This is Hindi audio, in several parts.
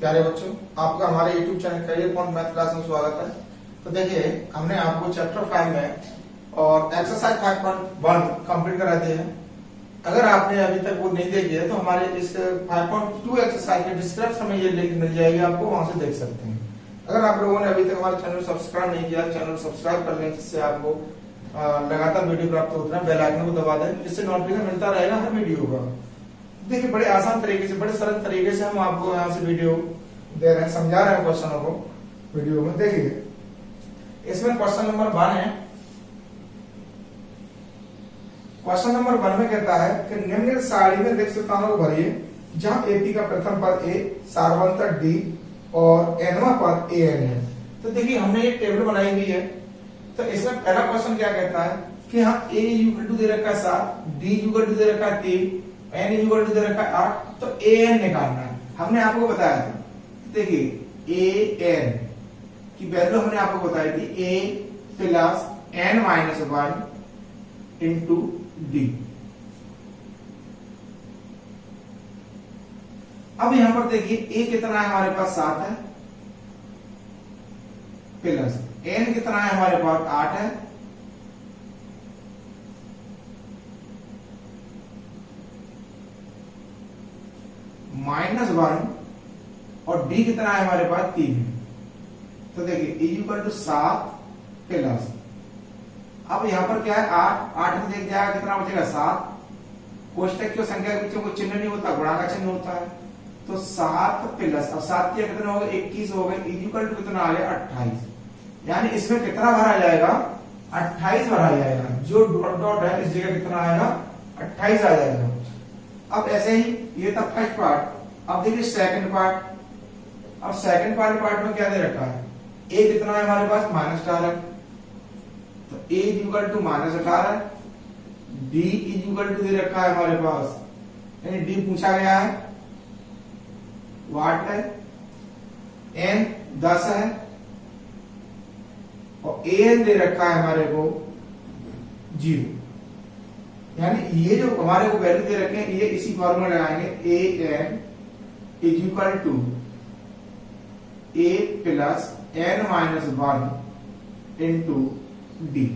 प्यारे बच्चों, आपका हमारे YouTube channel career point math class में स्वागत है। तो देखिए, हमने आपको चैप्टर 5 में और एक्सरसाइज 5.1 कंप्लीट करा दिया है। अगर आपने अभी तक वो नहीं देखी है तो हमारे इस 5.2 एक्सरसाइज के डिस्क्रिप्शन में ये लिंक मिल जाएगी, आपको वहां से देख सकते हैं। अगर आप लोगों ने अभी तक हमारे चैनल सब्सक्राइब नहीं किया, चैनल सब्सक्राइब कर लें, जिससे आपको लगातार वीडियो प्राप्त होता है। बेल आइकन को दबा दें, जिससे नोटिफिकेशन मिलता रहेगा हर वीडियो का। देखिए, बड़े आसान तरीके से, बड़े सरल तरीके से हम आपको यहाँ से वीडियो दे रहे हैं, समझा रहे हैं क्वेश्चनों को वीडियो में। देखिए, इसमें क्वेश्चन नंबर 1 है। क्वेश्चन नंबर 1 में कहता है कि निम्नलिखित सारणी में रिक्त स्थानों को भरिए जहां एपी का प्रथम पद ए, सार्वंतक डी और एनवां पद एन है। तो देखिए, हमने एक टेबल बनाई हुई है। तो इसमें पहला क्वेश्चन क्या कहता है कि हाँ, ए इक्वल टू दे रखा है 7, डी इक्वल टू दे रखा है 3, एन इक्वल टू दे रखा है 8, तो ए एन निकालना है। हमने आपको बताया था, देखिए ए एन की वैल्यू हमने आपको बताई थी a plus n minus 1 into d. अब यहां पर देखिए, ए कितना है हमारे पास 7 है, प्लस एन कितना है हमारे पास 8 है, माइनस 1 और डी कितना है हमारे पास 3 है। तो देखिए इक्वल टू 7 प्लस, अब यहां पर क्या है 8 में देख जाएगा कितना बचेगा 7। कोष्टक की संख्या के पीछे कोई चिन्ह नहीं होता, गुणा का चिन्ह होता है। तो 7 प्लस, अब 7 के कितना हो गए 21 हो गए, इक्वल टू कितना आ गया 28। यानी इसमें कितना भरा जाएगा 28 भरा जाएगा। जो डॉट डॉट है इस जगह कितना आएगा 28 आ जाएगा। अब ऐसे ही ये था फर्स्ट पार्ट। अब देखिए सेकंड पार्ट। अब सेकंड पार्ट में क्या दे रखा है, ए कितना है हमारे पास -18, तो a equal to -18, d equal to दे रखा है हमारे पास, यानी डी पूछा गया है वाट है, एन 10 है और ए एन दे रखा है हमारे को 0। यानी ये जो हमारे को वैल्यू दे रखे हैं, ये इसी फॉर्मूला लगाएंगे, a n equal to a plus n minus 1 into d.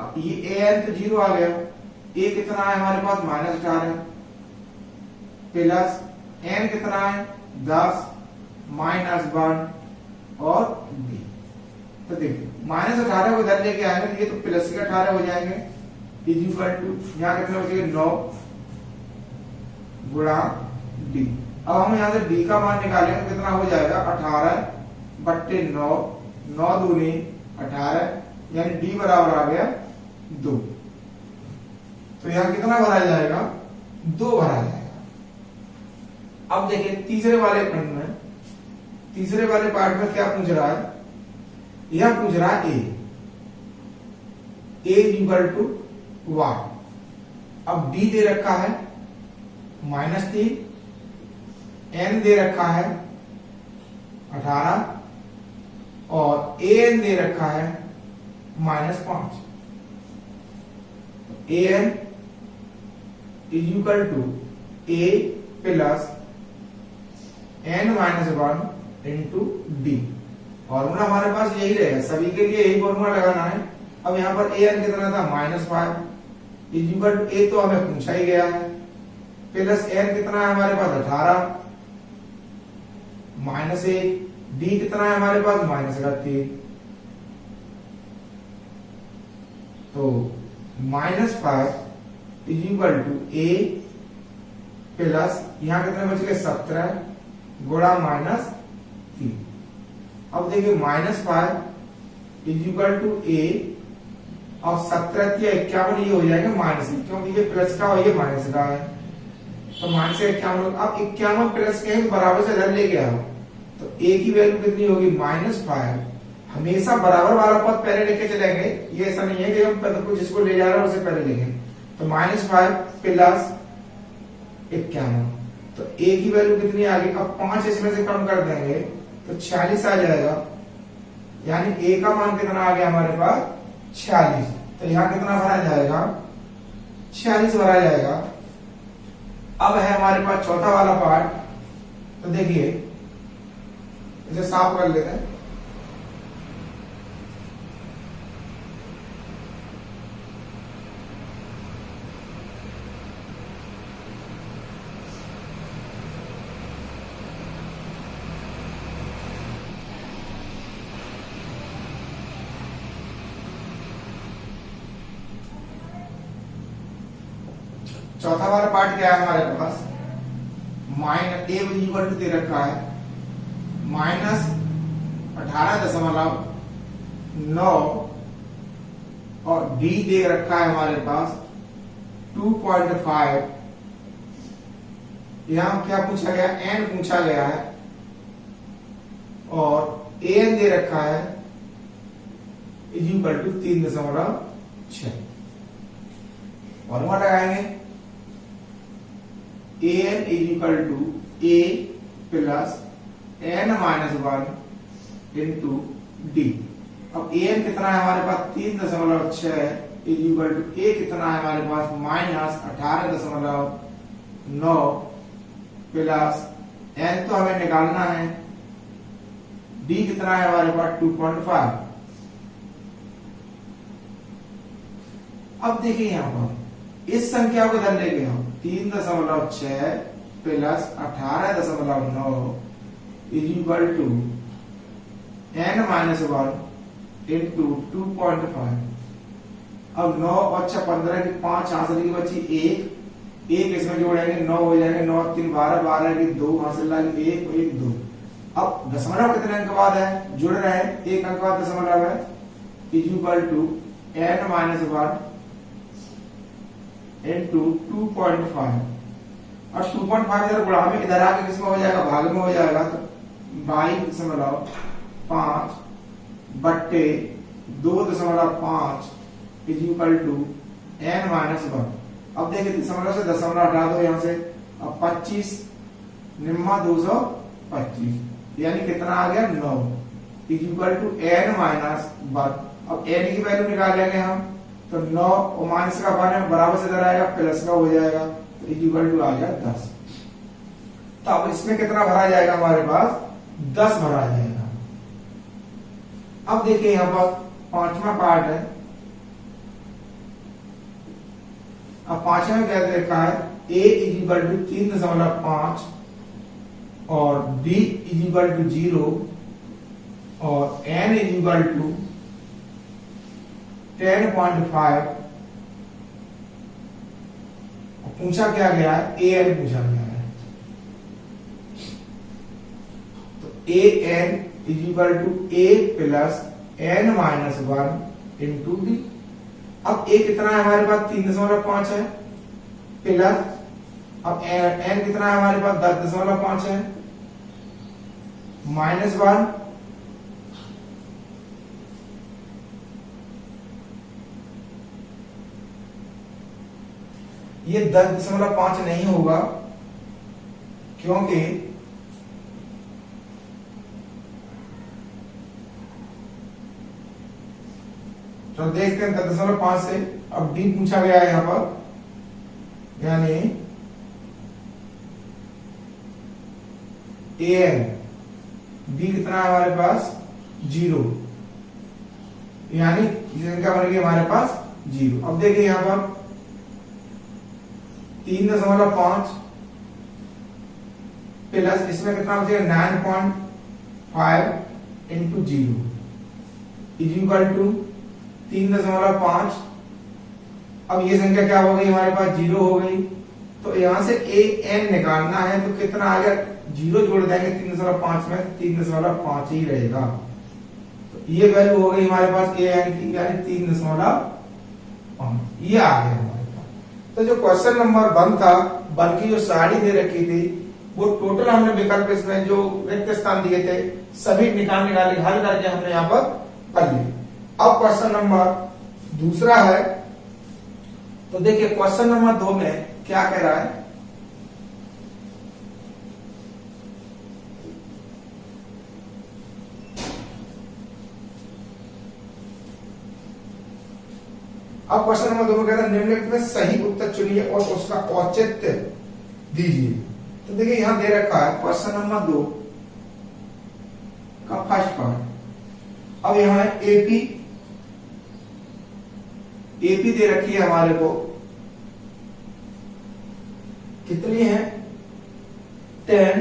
अब ये ए एन तो 0 आ गया, ए कितना है हमारे पास -18 प्लस एन कितना है 10 माइनस 1 और डी। तो देखिए -18 को इधर लेके आएंगे तो ये तो प्लस के 18 हो जाएंगे, इक्वल टू यहां कितना बचेगा 9 गुणा डी। अब हम यहां से डी का मान निकालेंगे, कितना हो जाएगा 18/9, 9 दूनी 18, यानी डी बराबर आ गया 2। तो यहां कितना भरा जाएगा 2 भरा जाएगा। अब देखिए तीसरे वाले खंड में, तीसरे वाले पार्ट में क्या पूछ रहा है, यह पूछ रहा है ए इक्वल टू वाट। अब डी दे रखा है -3, एन दे रखा है 18 और ए एन दे रखा है -5। A n equal to a plus n minus 1 into d. Formula हमारे पास यही रहेगा, सभी के लिए यही फॉर्मूला लगाना है। अब यहां पर ए एन कितना था -5 इक्वल टू ए तो हमें पूछा ही गया है, प्लस एन कितना है हमारे पास 18 -1, डी कितना है हमारे पास -3। तो -5 इक्वल टू ए प्लस यहां कितने बच गए 17 गुणा -3। अब देखिए -5 इक्वल टू ए और 17 या 51 ये हो जाएगा माइनस, क्योंकि ये प्लस का और ये माइनस का है। तो -51, अब 51 प्लस के बराबर से इधर लेके आओ, तो ए की वैल्यू कितनी होगी -5। हमेशा बराबर वाला पद पहले लेके चलेंगे, ये ऐसा नहीं है कि हम पद को जिसको ले जा रहे हैं उसे पहले लेंगे। तो -5 प्लस 51, तो ए की वैल्यू कितनी आ गई, अब 5 इसमें से कम कर देंगे तो 46 आ जाएगा। यानी ए का मान कितना आ गया हमारे पास 46। तो यहां कितना भरा जाएगा 46 भरा जाएगा। अब है हमारे पास चौथा वाला पार्ट। तो देखिए इसे साफ कर लेते हैं। चौथा वाला पार्ट क्या है हमारे पास, माइनस ए इक्वल टू दे रखा है -18.9 और डी दे रखा है हमारे पास 2.5। यहां क्या पूछा गया, एन पूछा गया है और एन दे रखा है इक्वल टू 3.6। फॉर्मूला लगाएंगे, an is equal to a plus n minus 1 into d. अब an कितना है हमारे पास 3.6 इज इक्वल टू a कितना है हमारे पास -18.9 प्लस n तो हमें निकालना है, d कितना है हमारे पास 2.5। अब देखिए यहां पर इस संख्या को इधर लेके हम 3.6 plus 18.9 is equal to n minus 1 into 2.5। अब 9 और 6 15 की 5 हासिल की बची 1 इसमें जोड़ेंगे 9 हो जाएंगे, 9 3 12 12 की 2 हासिल लाएंगे 1 1 2। अब दशमलव कितने अंक बाद है, जुड़ रहे हैं, एक अंक बाद दशमलव है is equal to n minus 1 into 2.5 और 2.5 इधर गुणा में इधर आके किसमें हो जाएगा, भाग में हो जाएगा, तो 22.5 बट्टे 2.5 is equal to n minus 1। अब देखिए दशमलव से दशमलव हटा दो यहां से, अब 25 निम्मा 225 यानी कितना आ गया 9 is equal to n minus 1। अब n की वैल्यू निकाल लेंगे हम, तो 9 और माइनस का 1 है बराबर से इधर आएगा प्लस का हो जाएगा, तो इक्वल टू आ गया 10। तो अब इसमें कितना भरा जाएगा हमारे पास 10 भरा जाएगा। अब देखिए यहां पर पांचवा पार्ट है। अब पांचवा में क्या देखा है, a इज इक्वल टू 3.5 और d इज इक्वल टू 0 और n इज इक्वल टू 10.5। पूछा क्या गया है, an पूछा गया है, तो an is equal to a plus n minus 1 into d. अब a कितना है हमारे पास 3.5 है प्लस, अब n कितना है हमारे पास 10.5 है माइनस 1 ये 10.5 नहीं होगा क्योंकि तो देखते हैं 10.5 से। अब डी पूछा गया है यहां पर, यानी an डी कितना है हमारे पास 0 यानी संख्या बनेगी हमारे पास 0। अब देखिए यहां पर 3.5 प्लस इसमें कितना बचेगा 9.5 इंटू 0 इज इक्वल टू 3.5। अब ये संख्या क्या हो गई हमारे पास 0 हो गई, तो यहां से an निकालना है, तो कितना आ गया 0 जोड़ देंगे 3.5 में, 3.5 ही रहेगा। तो ये वैल्यू हो गई हमारे पास an की, यानी 3.5 ये आ गया हमारे पास। तो जो क्वेश्चन नंबर 1 था, 1 की जो साड़ी दे रखी थी वो टोटल हमने विकल्प इसमें जो रिक्त स्थान दिए थे सभी निकाल हल करके हमने यहाँ पर कर लिए। अब क्वेश्चन नंबर दूसरा है, तो देखिए क्वेश्चन नंबर 2 में क्या कह रहा है, अब क्वेश्चन नंबर 2 में कहता है निम्नलिखित में सही उत्तर चुनिए और उसका औचित्य दीजिए। तो देखिए यहां दे रखा है क्वेश्चन नंबर 2 का फर्स्ट पार्ट। अब यहां है एपी, एपी दे रखी है हमारे को, कितनी है 10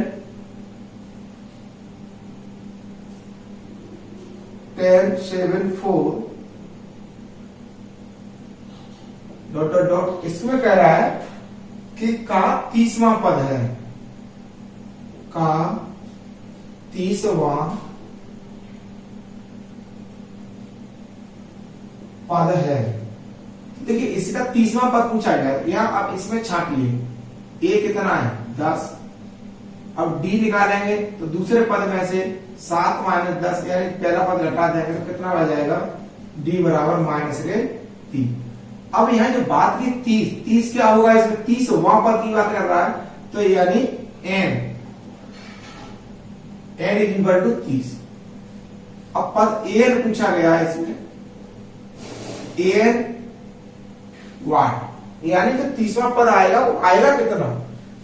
7 4 डॉट डॉट डॉट। इसमें कह रहा है कि का 30वां पद है, का 30वां पद है। देखिए इसका 30वां पद पूछा गया, यहां आप इसमें छाटिए, ए कितना है 10। अब डी निकालेंगे तो दूसरे पद में से 7 - 10 यानी पहला पद घटा देंगे तो कितना रह जाएगा, डी बराबर -3। अब यहां जो बात की 30 क्या होगा, इसमें 30वां पद की बात कर रहा है, तो यानी n इक्वल टू 30। अब पद एन पूछा गया है, इसमें एन वाट, यानी जो 30वां पद आएगा वो आएगा कितना।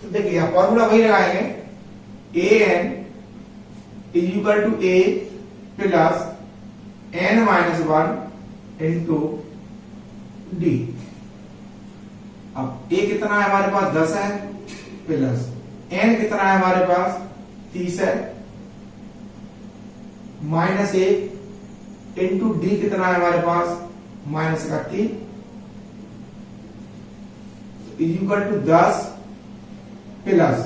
तो देखिए यहां फॉर्मूला वही लगाएंगे, an equal to a plus n-1 into d. अब a कितना है हमारे पास 10 है, प्लस n कितना है हमारे पास 30 है, -1 इंटू डी कितना है हमारे पास -31 इक्वल टू 10 प्लस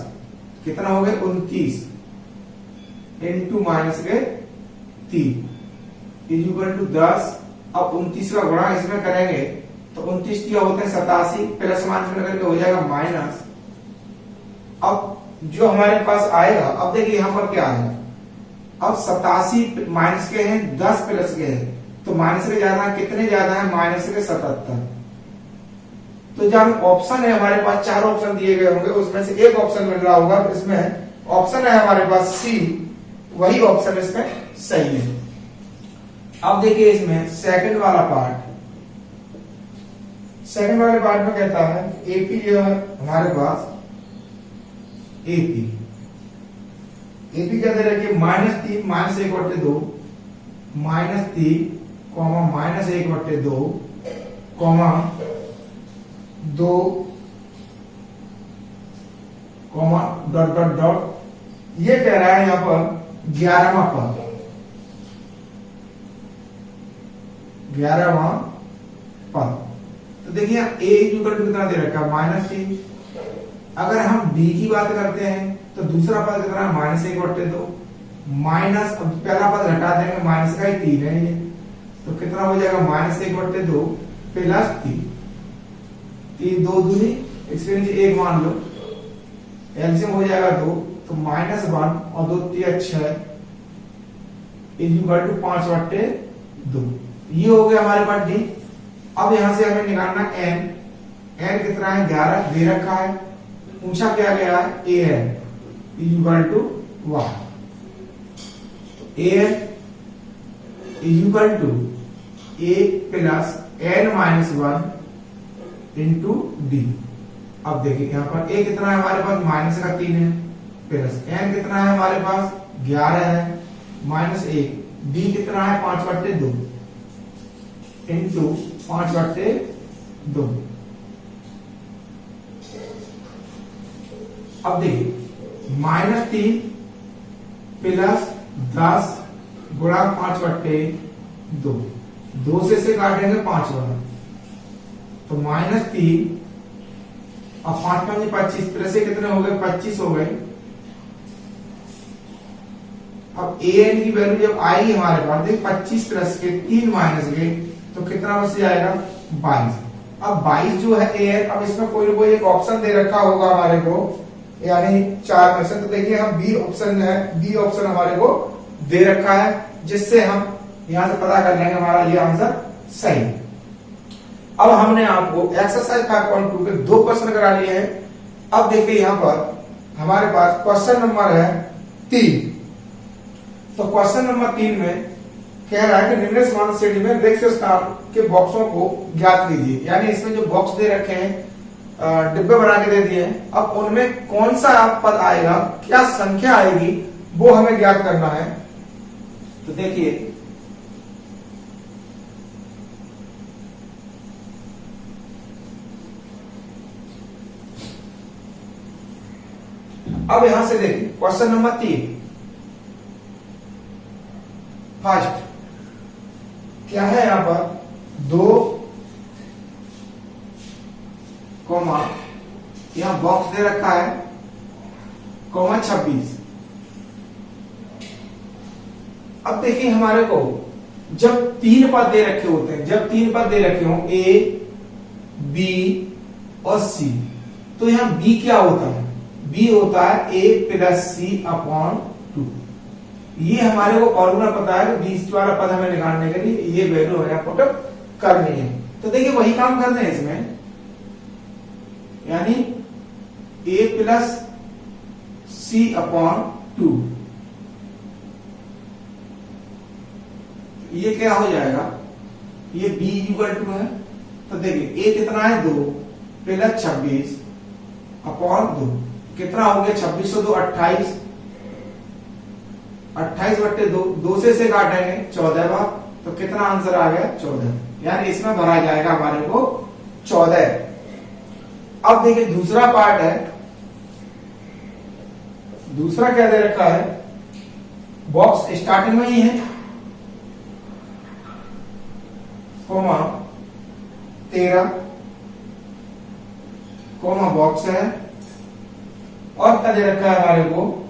कितना हो गया 29 इंटू -3 इक्वल टू 10। अब 29 का गुणा इसमें करेंगे तो 29 क्या होते हैं 87, प्लस माइनस में करके हो जाएगा माइनस। अब जो हमारे पास आएगा, अब देखिए यहां पर क्या आएगा, अब 87 माइनस के हैं 10 प्लस के हैं, तो माइनस के ज्यादा है, कितने ज्यादा है माइनस के 77। तो जब ऑप्शन है हमारे पास 4 ऑप्शन दिए गए होंगे, उसमें से एक ऑप्शन मिल रहा होगा, तो इसमें ऑप्शन है हमारे पास सी, वही ऑप्शन इसमें सही है। अब देखिए इसमें सेकंड वाला पार्ट, सेकंड वाले पार्ट में कहता है एपी जो है हमारे पास एपी, एपी क्या दे रखिए -3 -1/2 -3 -1/2 2 डॉट डॉट डॉट। ये कह रहा है यहां पर 11वां पद, 11वां पद। तो देखिए a इक्वल टू कितना दे रखा है -3। अगर हम b की बात करते हैं तो दूसरा पद कितना है -1/2 माइनस, अब पहला पद घटा देंगे, माइनस का ही 3 है ये, तो कितना हो जाएगा -1/2 प्लस 3 2 दूनी, इसके नीचे 1 मान लो, एलसीएम हो जाएगा 2, तो -1 और 2 3 6 इक्वल टू 5/2। ये हो गया हमारे पास डी। अब यहां से हमें निकालना n, n कितना है 11 दे रखा है, पूछा क्या गया है an equal to 1, an equal to a plus n-1 into d. अब देखिए यहां पर a कितना है हमारे पास माइनस का 3 है, प्लस n कितना है हमारे पास 11 है, -1 d कितना है 5/2 इंटू 5/2। अब देखिए -3 प्लस 10 गुणा 5/2, 2 से काटेंगे 5 वाला, तो -3 और 5 × 25 प्लस से कितने हो गए 25 हो गए। अब an की वैल्यू जब आई हमारे पास, देख 25 प्लस के 3 माइनस के, तो कितना बच जाएगा 22। अब 22 जो है an, अब इसमें कोई ना कोई एक ऑप्शन दे रखा होगा हमारे को, यानी 4 में से, तो देखिए हम बी ऑप्शन है, बी ऑप्शन हमारे को दे रखा है, जिससे हम यहां से पता कर लेंगे हमारा ये आंसर सही। अब हमने आपको एक्सरसाइज 5.2 के 2 क्वेश्चन करा लिए हैं। अब देखिए यहां पर हमारे पास क्वेश्चन नंबर है 3। तो क्वेश्चन नंबर 3 में कह रहा है कि निम्न समान श्रेणी में रिक्त स्थान के बॉक्सों को ज्ञात कीजिए, यानी इसमें जो बॉक्स दे रखे हैं, डिब्बे बना के दे दिए हैं, अब उनमें कौन सा पद आएगा, क्या संख्या आएगी, वो हमें ज्ञात करना है। तो देखिए अब यहां से देखिए क्वेश्चन नंबर 3 फर्स्ट क्या है, यहां पर 2 कॉमा यहां बॉक्स दे रखा है कॉमा 26। अब देखिए हमारे को जब 3 पद दे रखे होते हैं, जब 3 पद दे रखे हो ए बी और सी, तो यहां बी क्या होता है, बी होता है ए प्लस सी अपॉन 2। ये हमारे को फॉर्मूला पता है, 20 वाला पद हमें निकालने के लिए ये वैल्यू हमें पुट करनी है। तो देखिए वही काम करते हैं इसमें, यानी ए प्लस सी अपॉन 2, ये क्या हो जाएगा, ये b इक्वल टू है, तो देखिए ए कितना है 2 प्लस 26 अपॉन 2, कितना हो गया 26 से 2 28, 28 बट्टे 2, 2 से काटेंगे 14 बार, तो कितना आंसर आ गया 14, यानी इसमें भरा जाएगा हमारे को 14। अब देखिए दूसरा पार्ट है, दूसरा क्या दे रखा है, बॉक्स स्टार्टिंग में ही है कोमा 13 कोमा बॉक्स है, और क्या दे रखा है हमारे को,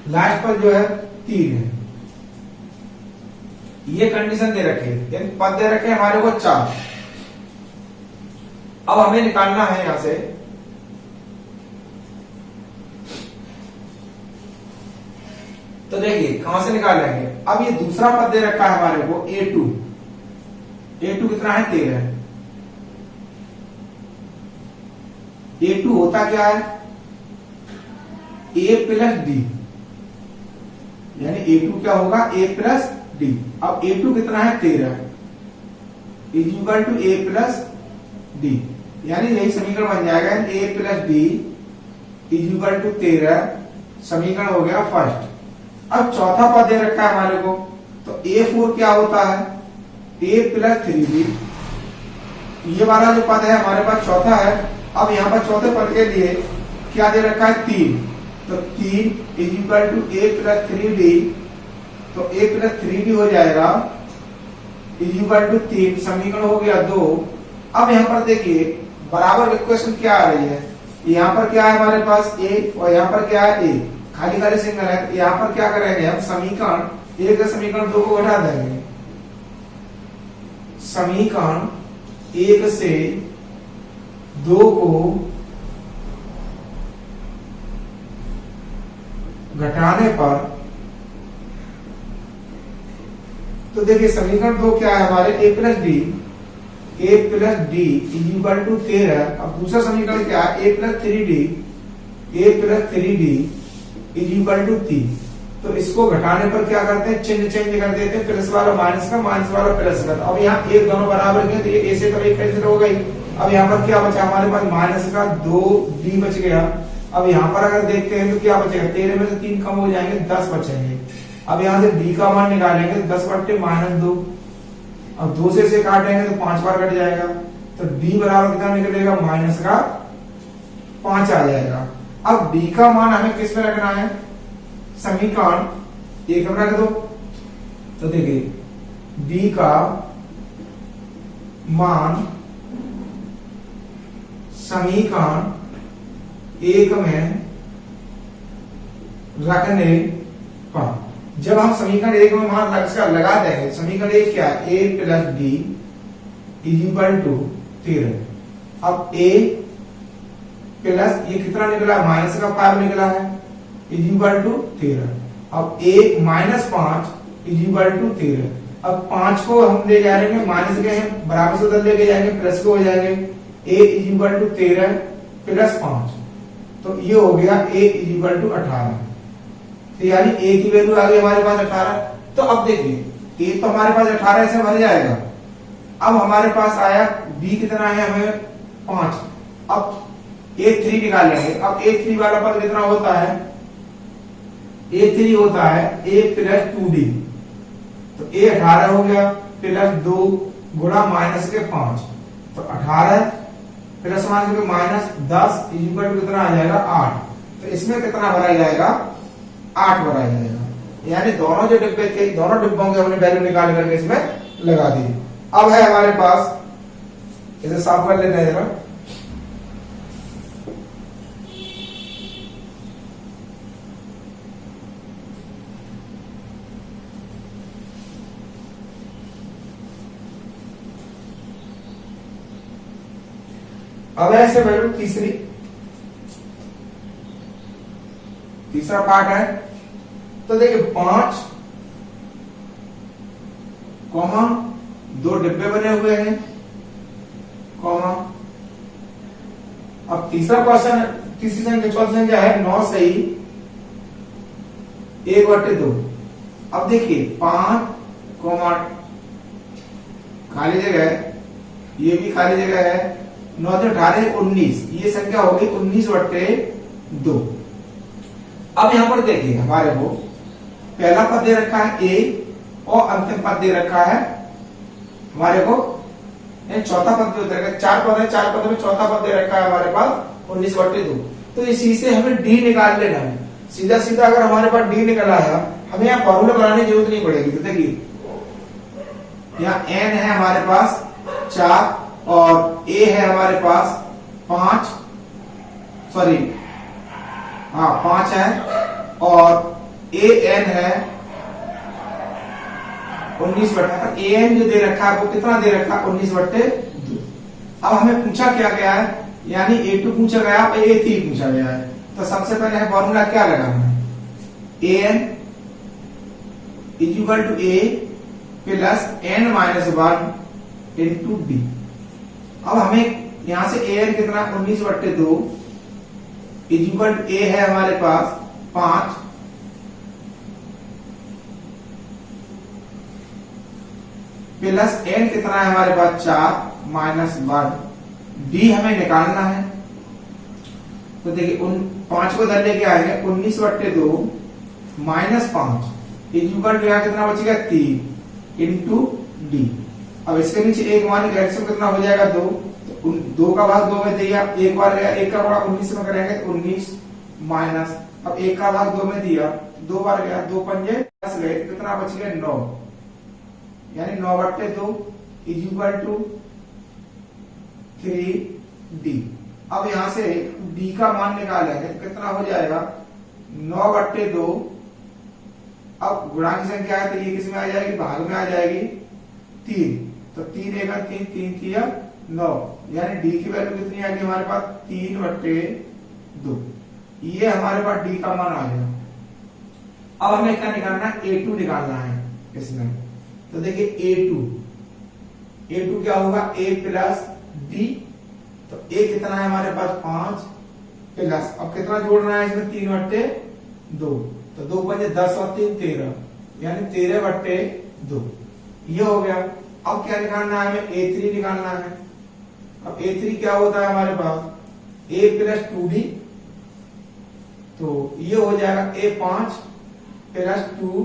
लास्ट पर जो है 3 है। ये कंडीशन दे रखे है, पद दे रखे हैं हमारे को 4। अब हमें निकालना है यहां से, तो देखिए कहां से निकालेंगे। अब ये दूसरा पद दे रखा है हमारे को a2, a2 कितना है 13, a2 होता क्या है a प्लस डी, यानी a2 क्या होगा a प्लस डी। अब a2 कितना है 13 is equal to a plus d, यानी यही समीकरण बन जाएगा a plus d is equal to 13, समीकरण हो गया फर्स्ट। अब चौथा पद दे रखा है हमारे को, तो a4 क्या होता है a प्लस 3b, ये वाला जो पद है हमारे पास चौथा है। अब यहां पर चौथे पद के लिए क्या दे रखा है 3, तो 3 is equal to a plus 3b, तो a प्लस 3b हो जाएगा इज इक्वल टू 3, समीकरण हो गया 2। अब यहां पर देखिए बराबर इक्वेशन क्या आ रही है, यहां पर क्या है हमारे पास a और यहां पर क्या है a, खाली खाली सिंगल है, तो यहां पर क्या करेंगे हम, समीकरण 1 से समीकरण 2 को घटा देंगे, समीकरण 1 से 2 को घटाने पर, तो देखिए समीकरण 2 क्या है हमारे a plus d is equal to 13। अब दूसरा समीकरण क्या है a plus 3d is equal to 3। तो इसको घटाने पर क्या करते हैं, चिन्ह चेंज कर देते हैं, प्लस वाला माइनस का, माइनस वाला प्लस का। अब यहाँ एक दोनों बराबर है, तो ये a से तो एक कैंसिल हो गई। अब यहाँ पर क्या बचा हमारे पास, माइनस का 2d बच गया। अब यहाँ पर अगर देखते हैं तो क्या बचेगा, 13 में से 3 कम हो जाएंगे, 10 बचेंगे। अब यहाँ से d का मान निकालेंगे, 10 बट्टे -2, अब 2 से काटेंगे तो 5 बार कट जाएगा, तो d बराबर कितना निकलेगा, माइनस का 5 आ जाएगा। अब d का मान हमें किस में रखना है, समीकरण 1 में रख दो, तो देखिए d का मान समीकरण 1 में रखने पर, जब हम समीकरण 1 में मान लगा देंगे, समीकरण 1 क्या है, a plus d is equal to 13। अब a प्लस ये कितना निकला, माइनस का 5 निकला है, इज इक्वल टू 13। अब a minus 5 is equal to 13। अब 5 को हम ले जा रहे हैं, माइनस के हैं, बराबर से उधर लेके जाएंगे, प्लस को हो जाएंगे, a is equal to 13 plus 5, तो ये हो गया a इज इक्वल टू 18। तो यानी a की वैल्यू आ गई हमारे पास 18। तो अब देखिए a तो हमारे पास 18 से भर जाएगा। अब हमारे पास आया b कितना है, हमें 5। अब a3 निकाल लेंगे। अब a3 वाला पद कितना होता है, A3 होता है A प्लस 2D, तो A 18 हो गया प्लस 2 गुणा माइनस के 5, तो 18 प्लस माइनस 10 इक्वल टू कितना आ जाएगा 8। तो इसमें कितना भरा जाएगा 8 भरा जाएगा, यानी दोनों जो डिब्बे थे दोनों डिब्बों के हमने वैल्यू निकाल करके इसमें लगा दी। अब है हमारे पास, इसे साफ कर लेते हैं जरा। अब ऐसे वैल्यू तीसरा पार्ट है, तो देखिए 5 कॉमा 2 डिब्बे बने हुए हैं कॉमा। अब तीसरा क्वेश्चन, तीसरी संख्या है 9 सही 1/2। अब देखिए 5 कॉमा खाली जगह है, ये भी खाली जगह है, 9 से 18 19, ये संख्या होगी 19/2। अब यहां पर देखिए हमारे को पहला पद दे रखा है A और अंतिम पद दे रखा है हमारे को, चौथा पद दे रखा है, 4 पद है, 4 पद में चौथा पद दे रखा है हमारे पास 19/2। तो इसी से हमें D निकाल लेना है। सीधा सीधा अगर हमारे पास D निकला है, हमें यहाँ फॉर्मूला बनाने की जरूरत नहीं पड़ेगी। तो देखिए यहाँ N है हमारे पास 4 और A है हमारे पास 5 है और AN है 19/2। AN जो दे रखा है वो कितना दे रखा है 19/2। अब हमें पूछा क्या गया है, यानी A2 पूछा गया और A3 पूछा गया है। तो सबसे पहले है फॉर्मूला क्या लगाना है, AN equal to A plus N-1 into D। अब हमें यहां से AN कितना 19/2 इक्वल टू A है हमारे पास 5 प्लस N कितना है हमारे पास 4 माइनस 1, D हमें निकालना है। तो देखिए उन 5 को इधर लेके आएंगे, 19/2 माइनस 5 इक्वल टू कितना बचेगा 3 इंटू D। अब इसके नीचे एक मान कैल्सियम कितना हो जाएगा 2, तो 2 का भाग 2 में दिया, एक बार गया, 1 का बड़ा 19 में करेंगे 19 माइनस, अब 1 का भाग 2 में दिया, 2 बार गया, 2 पंजे 10 गए, कितना बच गया 9, यानी 9/2 इक्वल टू 3D। अब यहां से D का मान निकालेंगे तो कितना हो जाएगा 9/2। अब गुणा की संख्या है तो ये किस में आ जाएगी, भाग में आ जाएगी 3, तो 3 1 3 3 किया 9, यानी D की वैल्यू कितनी आ गई हमारे पास 3/2। ये हमारे पास D का मान आ गया। अब हमें क्या निकालना है, A2 निकालना है इसमें। तो देखिए A2 क्या होगा A प्लस D, तो A कितना है हमारे पास 5 प्लस, अब कितना जोड़ना है इसमें 3/2, तो 2 पंजे 10 और 3 13, यानी 13/2 ये हो गया। अब क्या निकालना है हमें A3 निकालना है। अब A3 क्या होता है हमारे पास A प्लस 2D, तो ये हो जाएगा A 5 प्लस 2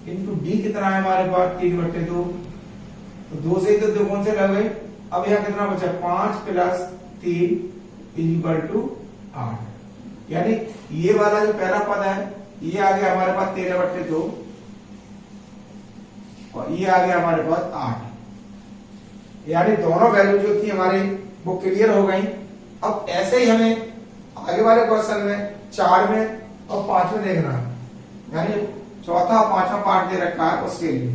इंटू D कितना है हमारे पास 3/2, तो 2 से तो 2 कौन से लगे। अब यहाँ कितना बचा 5 प्लस 3 इक्वल टू 8, यानी ये वाला जो पहला पद है ये आ गया हमारे पास 13/2 और ये आ गया हमारे पास 8, यानी दोनों वैल्यू जो थी हमारी वो क्लियर हो गई। अब ऐसे ही हमें आगे वाले क्वेश्चन में 4 में और 5 में देखना है, यानी चौथा और 5वां पार्ट दे रखा है उसके लिए।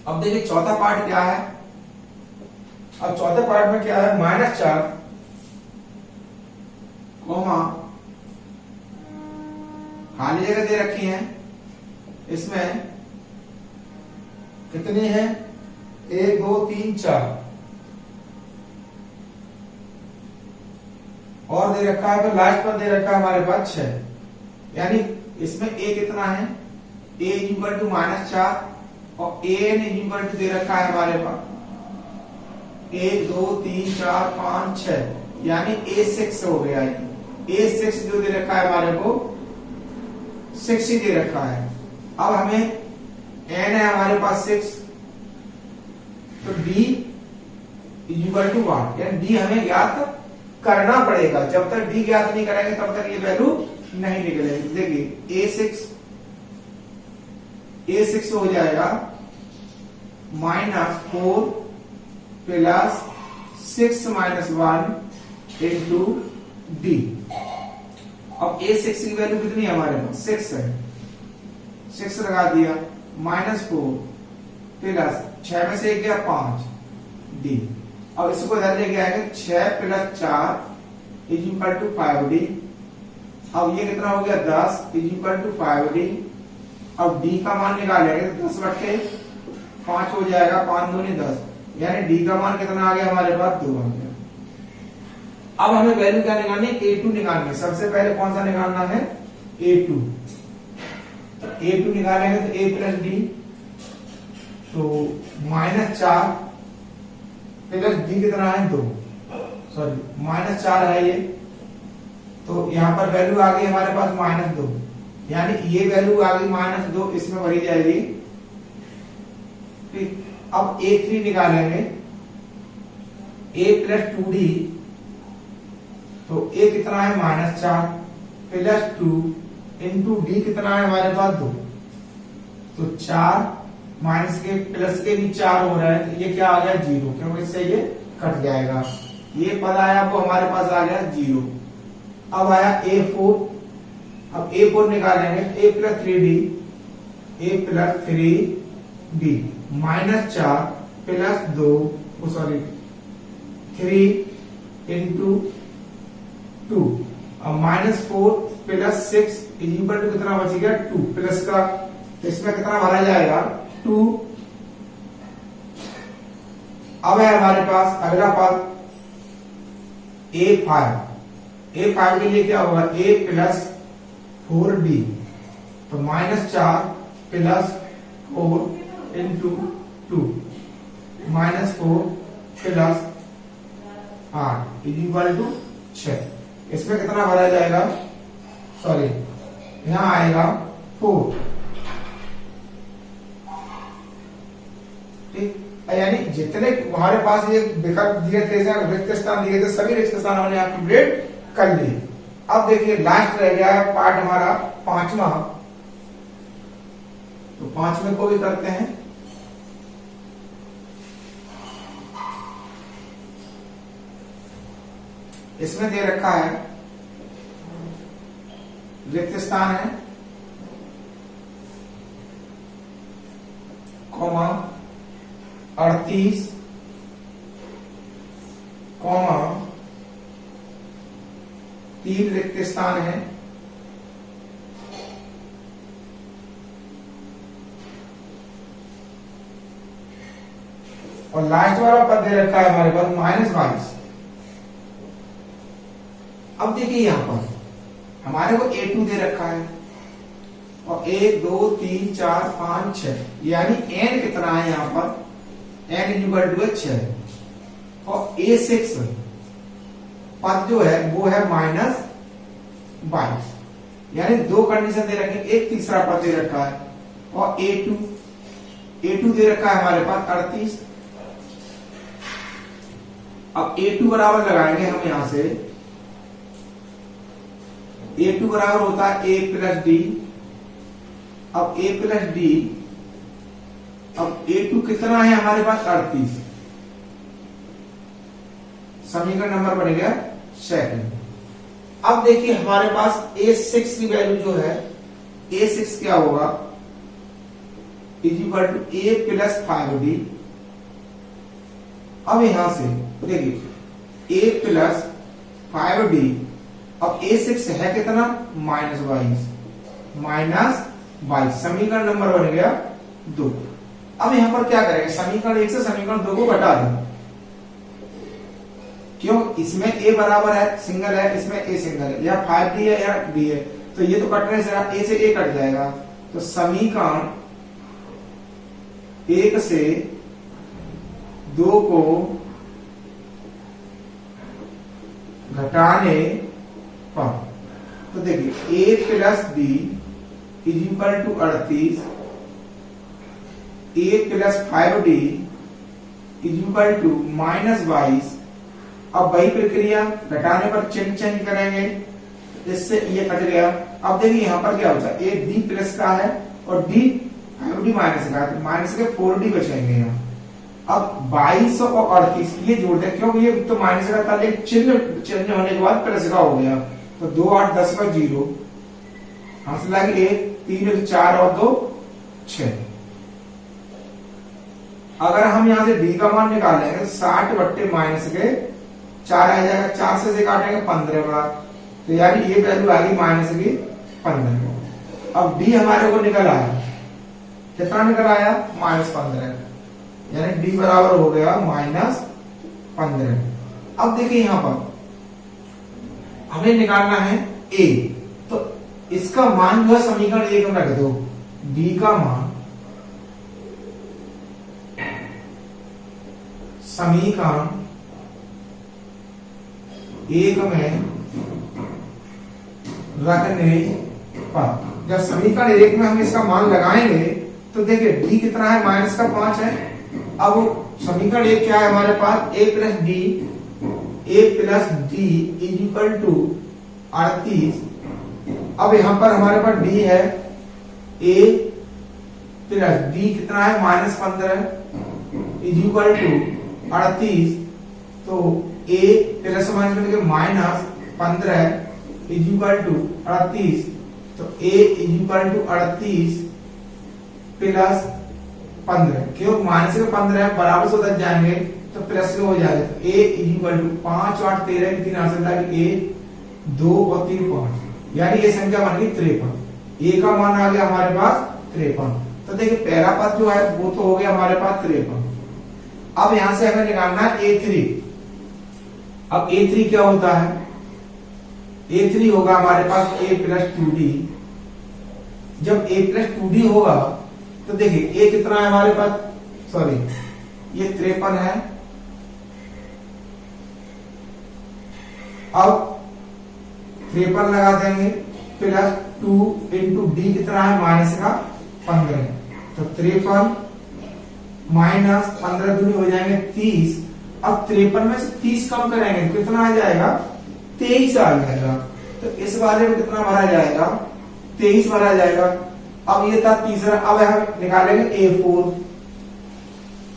अब देखिए चौथा पार्ट क्या है। अब चौथे पार्ट में क्या है, -4 कोमा खाली जगह दे रखी है, इसमें कितनी है 1 2 3 4 और दे रखा है, तो लास्ट पर दे रखा है हमारे पास 6, यानी इसमें A कितना है A इक्वल टू -4 और एन इक्वल टू दे रखा है हमारे पास 1 2 3 4 5 6 यानी A6 हो गया है। A6 जो दे रखा है हमारे को 6 ही दे रखा है। अब हमें n है हमारे पास 6, तो D इक्वल टू 1 यानी D हमें ज्ञात करना पड़ेगा। जब तक D ज्ञात नहीं करेंगे तब तक ये वैल्यू नहीं निकलेगी। देखिए A6 हो जाएगा -4 प्लस 6 - 1 इंटू D। अब A6 की वैल्यू कितनी है हमारे पास 6 है, 6 लगा दिया -4 प्लस 6 में से 1 गया 5 D। अब इसको इधर लेके आएंगे 6 प्लस 4 इक्वल टू 5D। अब ये कितना हो गया 10 इक्वल टू 5D। अब D का मान निकालेंगे 10/5 हो जाएगा, 5 दूनी 10 यानी D का मान कितना आ गया हमारे पास 2 आ गया। अब हमें वैल्यू क्या निकालनी है A2 निकालनी है। सबसे पहले कौन सा निकालना है A2। A2 निकालेंगे तो A प्लस D तो -4 प्लस D कितना है 2, सॉरी -4 है ये, तो यहां पर वैल्यू आ गई हमारे पास -2 यानी ये वैल्यू आ गई -2, इसमें भरी जाएगी। ठीक, अब A3 निकालेंगे A प्लस 2D तो A कितना है -4 प्लस 2 इंटू D कितना है हमारे पास 2, तो 4 माइनस के प्लस के भी 4 हो रहा है, तो ये क्या आ गया 0, क्योंकि इससे ये कट जाएगा। ये पद आया वो हमारे पास आ गया 0। अब आया A4, अब A4 निकालेंगे A plus 3D -4 plus 2 sorry 3 into 2 अब -4 प्लस 6 इक्वल टू कितना बच गया 2 प्लस का, तो इसमें कितना भरा जाएगा 2। अब है हमारे पास अगला पद A5 के लिए क्या होगा A प्लस 4D तो -4 plus 4 into 2 -4 plus 8 equal to 6। इसमें कितना भरा जाएगा, सॉरी यहां आएगा 4। ठीक, यानी जितने हमारे पास ये विकल्प दिए थे, रिक्त स्थान दिए थे, सभी रिक्त स्थान हमने यहाँ कंप्लीट कर लिए। अब देखिए लास्ट रह गया है पार्ट हमारा 5वां, तो 5वें को भी करते हैं। इसमें दे रखा है रिक्त स्थान है कॉमा 38 कॉमा 3 रिक्त स्थान है और लास्ट वाला पद दे रखा है हमारे पास -22। अब देखिए यहां पर हमारे को A2 दे रखा है और 1 2 3 4 5 6 यानी n कितना है यहां पर n इक्वल टू 6 और A6 पद जो है वो है -22 यानी 2 कंडीशन दे रखी, एक तीसरा पद दे रखा है और A2 दे रखा है हमारे पास 38। अब A2 बराबर लगाएंगे हम यहां से, A2 बराबर होता है A प्लस D। अब A प्लस D, अब A2 कितना है हमारे पास 38, समीकरण नंबर बन गया 2। अब देखिए हमारे पास A6 की वैल्यू जो है A6 क्या होगा equal to A plus 5D। अब यहां से देखिए A प्लस 5D, अब A6 है कितना -22 समीकरण नंबर बन गया 2। अब यहां पर क्या करेंगे, समीकरण 1 से समीकरण 2 को घटा दें, क्यों इसमें A बराबर है सिंगल है, इसमें A सिंगल है, या 5D है या D है, तो ये तो कटने से A से A कट जाएगा, तो समीकरण 1 से 2 को घटाने पर, तो देखिए a plus b is equal to 38, a plus 5d is equal to -22। अब वही प्रक्रिया घटाने पर चिन्ह चेंज करेंगे, इससे ये कट गया। अब देखिए यहाँ पर क्या बचा, a d प्लस का है और d 5d माइनस का है, माइनस के 4d बचेंगे यहाँ। अब 22 और 38 ये जोड़ दें, क्योंकि ये तो माइनस का था, लेकिन चिन्ह चेंज होने के बाद प्लस का हो गया, तो 2 8 10 का 0, हासिल आ गई 1 3 4 और 2 6। अगर हम यहां से d का मान निकालेंगे 60 बट्टे माइनस के 4 आ जाएगा, 4 से काटेंगे 15 बार, तो यानी ये वैल्यू आ गई माइनस की 15। अब d हमारे को निकल आया, कितना निकल आया, -15, यानी d बराबर हो गया -15। अब देखिए यहां पर हमें निकालना है a, तो इसका मान जो है समीकरण 1 में रख दो, d का मान समीकरण 1 में रखने पर, जब समीकरण 1 में हम इसका मान लगाएंगे तो देखिए d कितना है, -5 है। अब समीकरण 1 क्या है हमारे पास, a plus d is equal to 38। अब यहां पर हमारे पास d है, a प्लस d कितना है, -15 इज इक्वल टू 38, तो a plus minus -15 is equal to 38, तो a is equal to 38 plus 15, क्यों माइनस के 15 है, बराबर से उधर जाएंगे तो प्लस में हो जाएगा, तो a इज इक्वल टू 5 8 13 की 3 हासिल लगी, a 2 और 3 5, यानी ये संख्या बन गई 53। a का मान आ गया हमारे पास 53। तो देखिए पहला पद जो है वो तो हो गया हमारे पास 53। अब यहां से हमें निकालना है a3। अब a3 क्या होता है, a3 होगा हमारे पास a प्लस 2d। जब a प्लस 2d होगा तो देखिए a कितना है हमारे पास, सॉरी ये 53 है। अब 53 लगा देंगे, प्लस 2 इंटू d कितना है, माइनस का 15, तो 53 माइनस 15 दूनी हो जाएंगे 30। अब 53 में से 30 कम करेंगे तो कितना आ जाएगा, 23 आ जाएगा। तो इस वाले में कितना भरा जाएगा, 23 भरा जाएगा। अब ये था तीसरा। अब हम निकालेंगे a4,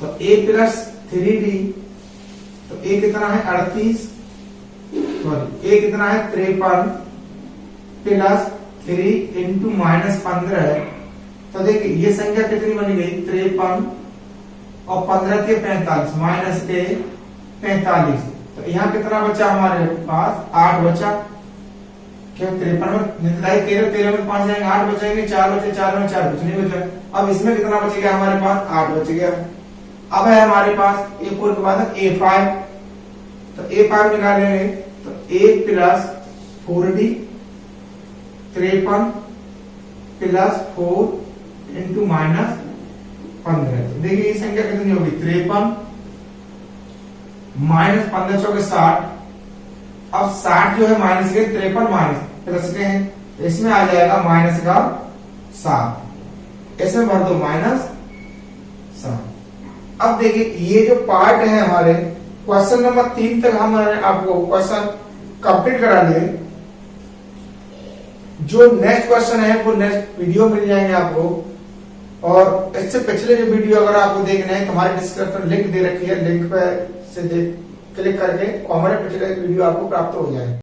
तो a प्लस 3d, तो a कितना है 38, सॉरी a कितना है 53 प्लस 3 इंटू -15, तो देखिए ये संख्या कितनी बनी गई, 53 और 15 के 45, माइनस के 45, तो यहाँ कितना बचा हमारे पास, 8 बचा। क्या 53 में 13 में 5 जाएंगे, 8 बचेंगे, 4 बचे, 4 में 4 कुछ नहीं बचा। अब इसमें कितना बचेगा हमारे पास, 8 बच गया। अब है हमारे पास a4 के बाद a5, तो a5 निकालेंगे, तो a plus 4d 53 plus 4 into -15, तो देखिए ये संख्या कितनी होगी, 53 माइनस 15 चौके 60। अब 60 जो है माइनस के, 53 माइनस प्लस के हैं, तो इसमें आ जाएगा माइनस का 7, इसमें भर दो -7। अब देखिए ये जो पार्ट है हमारे क्वेश्चन नंबर 3 तक हमने आपको क्वेश्चन कंप्लीट करा लिए। जो नेक्स्ट क्वेश्चन है वो नेक्स्ट वीडियो मिल जाएंगे आपको, और इससे पिछले जो वीडियो अगर आपको देखना है तो हमारे डिस्क्रिप्शन लिंक दे रखी है, लिंक पे से क्लिक करके हमारे पिछले वीडियो आपको प्राप्त हो जाए।